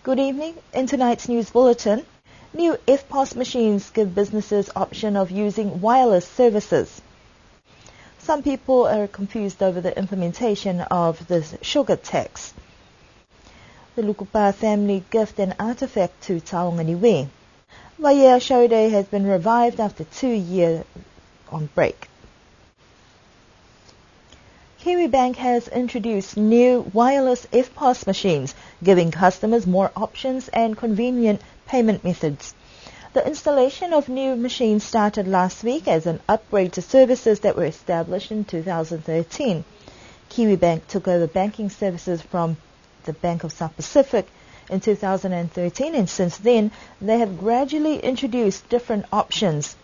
Good evening. In tonight's news bulletin, new EFTPOS machines give businesses option of using wireless services. Some people are confused over the implementation of this sugar tax. The Lukupa family gift an artifact to Taonganiwe. Waiea Show Day has been revived after 2 years on break. Kiwibank has introduced new wireless EFTPOS machines, giving customers more options and convenient payment methods. The installation of new machines started last week as an upgrade to services that were established in 2013. Kiwibank took over banking services from the Bank of South Pacific in 2013, and since then they have gradually introduced different options.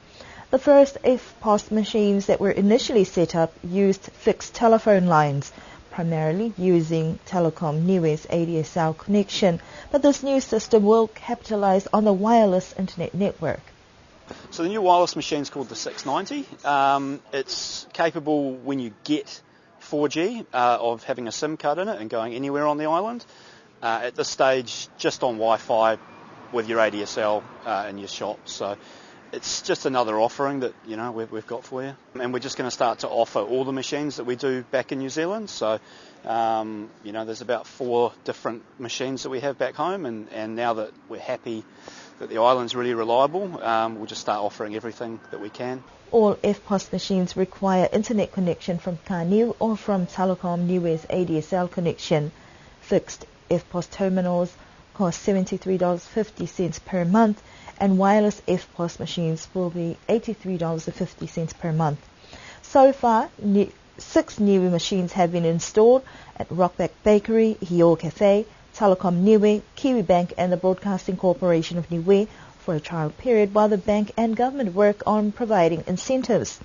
The first EFTPOS machines that were initially set up used fixed telephone lines, primarily using Telecom Niue's ADSL connection, but this new system will capitalize on the wireless internet network. So the new wireless machine is called the 690. It's capable when you get 4G of having a SIM card in it and going anywhere on the island. At this stage, just on Wi-Fi with your ADSL in your shop. So it's just another offering that we've got for you, and we're just going to start to offer all the machines that we do back in New Zealand. So there's about 4 different machines that we have back home, and now that we're happy that the island's really reliable, we'll just start offering everything that we can. All EFTPOS machines require internet connection from Kaniu or from Telecom Niue's ADSL connection. Fixed EFTPOS terminals cost $73.50 per month, and wireless EFTPOS machines will be $83.50 per month. So far, 6 new machines have been installed at Rockback Bakery, Hio Cafe, Telecom Niue, Kiwibank and the Broadcasting Corporation of Niue for a trial period, while the bank and government work on providing incentives.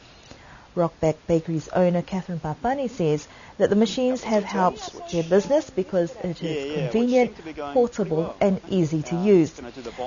Rockback Bakery's owner, Catherine Papani, says that the machines have helped their business because it is convenient, portable and easy to use.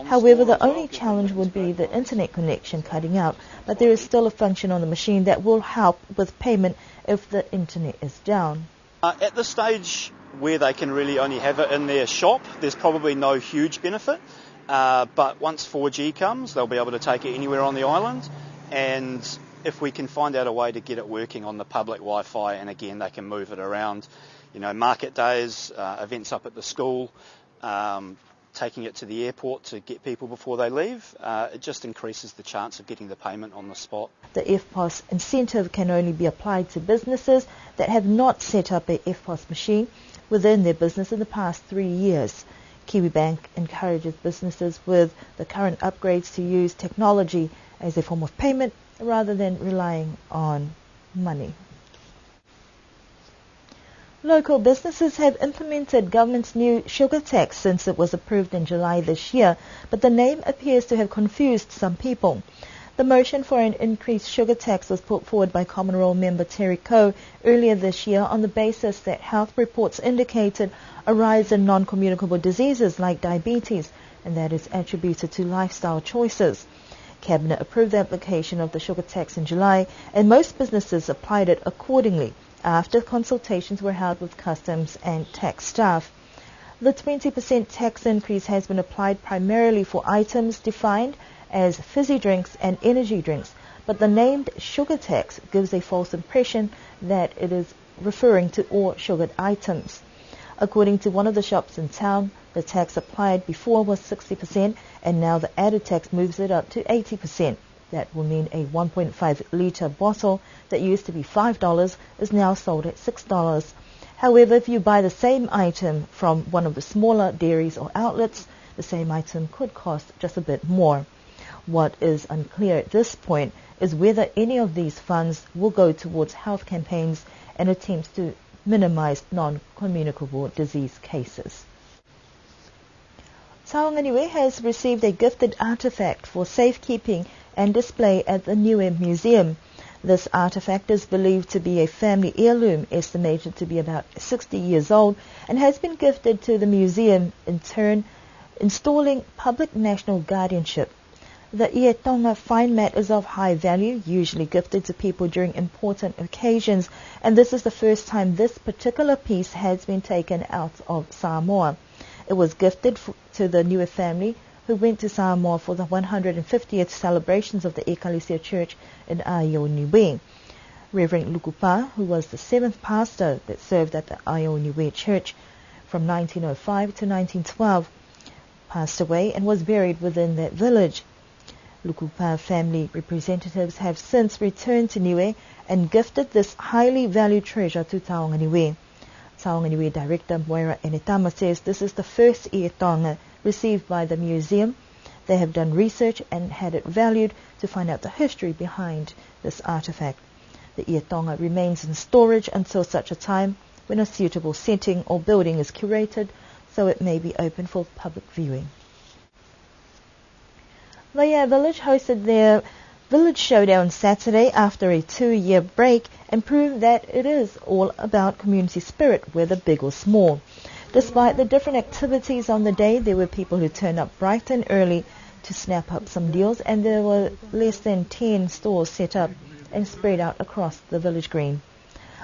However, the only challenge would be the internet connection cutting out, but there is still a function on the machine that will help with payment if the internet is down. At this stage where they can really only have it in their shop, there's probably no huge benefit, but once 4G comes, they'll be able to take it anywhere on the island, and if we can find out a way to get it working on the public Wi-Fi, and again they can move it around, market days, events up at the school, taking it to the airport to get people before they leave, it just increases the chance of getting the payment on the spot. The EFTPOS incentive can only be applied to businesses that have not set up a EFTPOS machine within their business in the past 3 years. Kiwibank encourages businesses with the current upgrades to use technology as a form of payment rather than relying on money. Local businesses have implemented government's new sugar tax since it was approved in July this year, but the name appears to have confused some people. The motion for an increased sugar tax was put forward by Common Role member Terry Coe earlier this year on the basis that health reports indicated a rise in non-communicable diseases like diabetes, and that is attributed to lifestyle choices. Cabinet approved the application of the sugar tax in July, and most businesses applied it accordingly after consultations were held with customs and tax staff. The 20% tax increase has been applied primarily for items defined as fizzy drinks and energy drinks, but the named sugar tax gives a false impression that it is referring to all sugared items. According to one of the shops in town, the tax applied before was 60%, and now the added tax moves it up to 80%. That will mean a 1.5-litre bottle that used to be $5 is now sold at $6. However, if you buy the same item from one of the smaller dairies or outlets, the same item could cost just a bit more. What is unclear at this point is whether any of these funds will go towards health campaigns and attempts to minimize non-communicable disease cases. Taonganiwe has received a gifted artifact for safekeeping and display at the Niue Museum. This artifact is believed to be a family heirloom, estimated to be about 60 years old, and has been gifted to the museum, in turn installing public national guardianship. The Ietonga fine mat is of high value, usually gifted to people during important occasions, and this is the first time this particular piece has been taken out of Samoa. It was gifted to the Niue family who went to Samoa for the 150th celebrations of the Ekalesia Church in Niue. Reverend Lukupa, who was the 7th pastor that served at the Niue Church from 1905 to 1912, passed away and was buried within that village. Lukupa family representatives have since returned to Niue and gifted this highly valued treasure to Taonga Niue. Taonga Niue director Moira Enetama says this is the first ietonga received by the museum. They have done research and had it valued to find out the history behind this artifact. The ietonga remains in storage until such a time when a suitable setting or building is curated, so it may be open for public viewing. Vaya Village hosted their Village Showdown Saturday after a 2-year break and proved that it is all about community spirit, whether big or small. Despite the different activities on the day, there were people who turned up bright and early to snap up some deals, and there were less than 10 stores set up and spread out across the village green.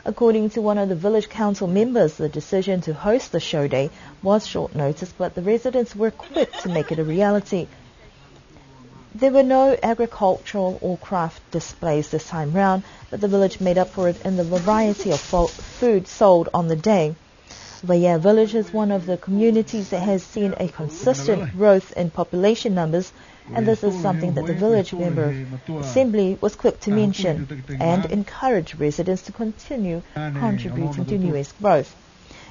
According to one of the village council members, the decision to host the show day was short notice, but the residents were quick to make it a reality. There were no agricultural or craft displays this time round, but the village made up for it in the variety of food sold on the day. Vaya Village is one of the communities that has seen a consistent growth in population numbers, and this is something that the village member assembly was quick to mention and encourage residents to continue contributing to Niue's growth.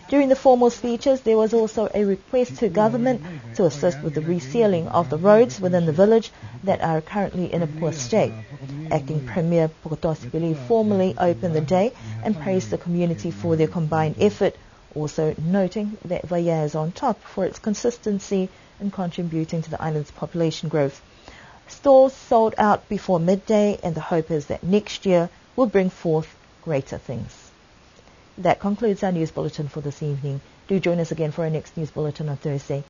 During the formal speeches, there was also a request to government to assist with the resealing of the roads within the village that are currently in a poor state. Acting Premier Pokotosipili formally opened the day and praised the community for their combined effort, also noting that Vaya is on top for its consistency in contributing to the island's population growth. Stores sold out before midday, and the hope is that next year will bring forth greater things. That concludes our news bulletin for this evening. Do join us again for our next news bulletin on Thursday.